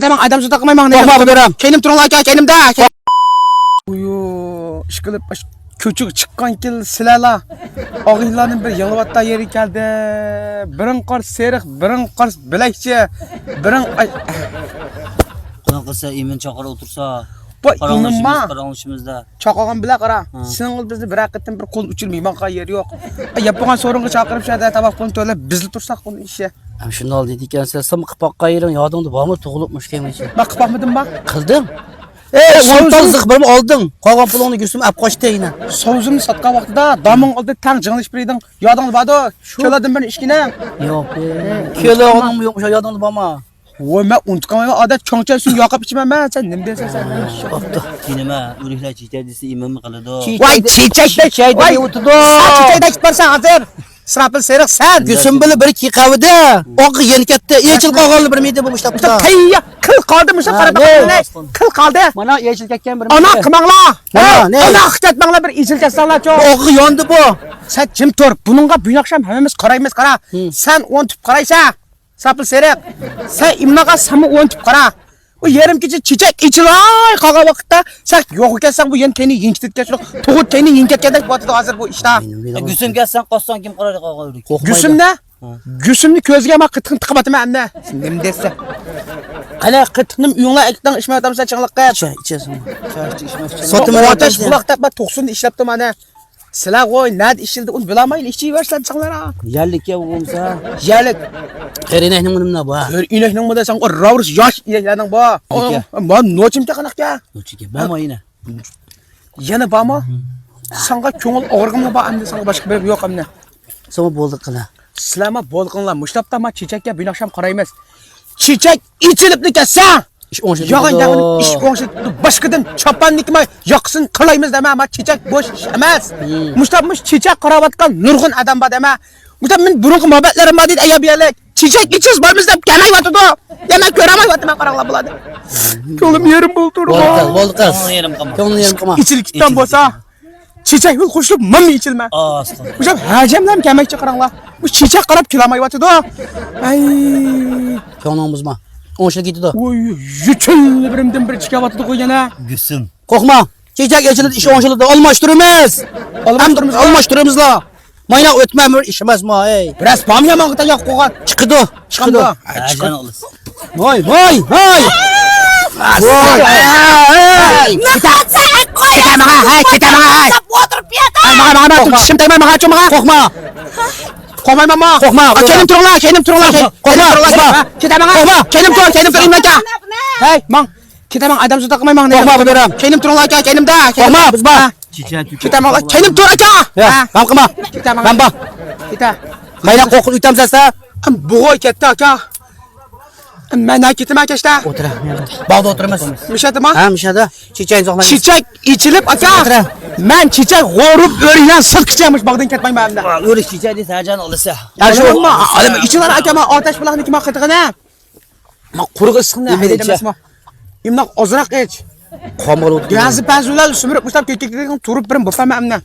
Tamam adam su takmayman. Korkma beram. Kelim turun aka kelimde. Uyu işkilip küçük çıkan kil silala. Ağıylanın bir yalvatta yeri geldi. Birin qars serik, birin qars bilekçi, birin Qana qilsa emin chaqira o'tirsa. bu inanma. Qaranlışımızda. Çaqagan bilek ara. Sen bizni bir haqiqatan bir qo'l uchilmayman yeri yo'q. Yapgan sorunga chaqirib shada tabaq pulni to'lab bizli tursak buni ishi. Ham shuni ol dedi ekansan, sim qipaqqa yering yodingda bormi tug'ilibmish kemichi. Bak qilmadim bak. Qildim. So'zim zig'birim olding. Qolgan pulingni Gulsum olib qochdi aynan. Sovuzimni sotgan vaqtida daming oldi tang jing'lish birding. Yodingda bordi. Keladim bir ishkina. Yo'q. Kelog'im yo'qmish, yodingda bormi? Voy men unutqanman odat cho'ngcha suv yoqib ichaman men. Sen nima deysan sen? Bo'pti. Nima? O'liklar chechak desa imomni qiladi. Voy chechakda o'tidi. Chechakda ketparsan hozir. Srapil seriq sen. Gulsum bili bir qiyqavida oq yenkatda yechil qolganli bir miyda bo'lib ishlab turdi. Tayya kil qoldi musha qarab kil qoldi. Mana yechil ketgan bir Ana qilmanglar. Ne? Ana ketmanglar bir izil katsanglar cho. Oq yondi bu. Sen jim tur. Buningga bu akşam hammamiz qaraymiz qara. Sen o'ntib qaraysan. Srapil seriq. Sen imnaga sami o'ntib qara. O yarım kecha chechak ichilay qolgan vaqtda sen yo'q ekansan bu yen teni yinkitgan to'g'ri teni yinkitgandek bo'ladi hozir bu ishda. Gulsum kelsan qossan kim qaraydi qolgan. Gulsumni? Gulsumni ko'ziga men qitiqni tiqib ataman endi. Nima deysan? Qana qitiqnim uyinglar ikkidan ishmay otamsan chingliqqa. İçesin. Sotimni otash quloqda ben 90 ishlabdim mana. Sizlar qo'y, nad ishildi, uni bilamayli, ichiyversan chinglar. Yerlikka bo'lsa, Yerlik. qerinayning nima bu? Bir inakning bu sen ravrish yosh inaklarning bu. Men nochimga qanaqqa? Nochiga borma yine. Yana bormi? Senga ko'ngil og'rig'imni bor, endi senga boshqa bir yo'q endi. Soma bo'ldi qila. Sizlarma bo'lqinlar, mushlabda men chechakka binoqsham qaraymiz. Chechak ichilibdi ketsa, ish o'ngshi. Yo'g'an ish o'ngshi boshqadan chopanniki yoqsin qilaymiz dema, men chechak bo'sh ish emas. Mushtabmish chechak qarayotgan nurg'un odam bor dema. Mushtab men burungi muhabbatlarim bor deydi ayab chechak ichiz bormiz deb kelayyotdi. Yana ko'ramayapti men qaranglar bo'ladi. Ko'nglim yerim bo'ldi. Bo'ldi qaz. Ko'nglim yerim qilma. İçilikten bolsa çiçek yol koşulup mami içilme. Bu şap hacemden kemekçi qaranglar. Bu çiçek qarab kilamayapti da. Ay. Ko'nglim buzma. O'ngshi ketdi. Oy, yuchul birimdan bir chiqyapti qo'ygana. Gulsum. Qo'rqma. Chechak echilib ish o'ngshiladi almashtiramiz. Almashtiramizlar. Mayna o'tmamir ish emasmi, ey. Biraz pamya mang'ita yoq qo'ygan. Chiqdi. Chiqdi. Voy. Voy. Kelim turinglar. Kelim tur imaka. Hey, mang. Ketaman adam su taqmayman. Qo'rqma beram. Kelim turinglar aka, kelimda. Qo'rqma, bizba. Ketaman, kelim tur aka. Ham qilma. Ketaman. Ham bor. Keta. Qayda qo'rqib utamsasa? Bo'g'oy ketdi aka. Men ketdim aka ishda. O'tira. Bog'da o'tiramiz. Mishadimi? Ha, mishada. Chechak zoqlaymiz. Chechak ichilib aka. Men chechak g'orib o'ringdan sirtqichamish bog'dan ketmayman endi. O'rish chechak desa hajan olsa. Yaxshi bo'lma. Adam ichilar aka men otash bilan nima qitig'ini. Men quruq issiqni haydamasman. Imnoq ozroq ich. Qomir o'tdi. Gazi pazular sumirib mushtab ketdik turib birim bo'lsam endi.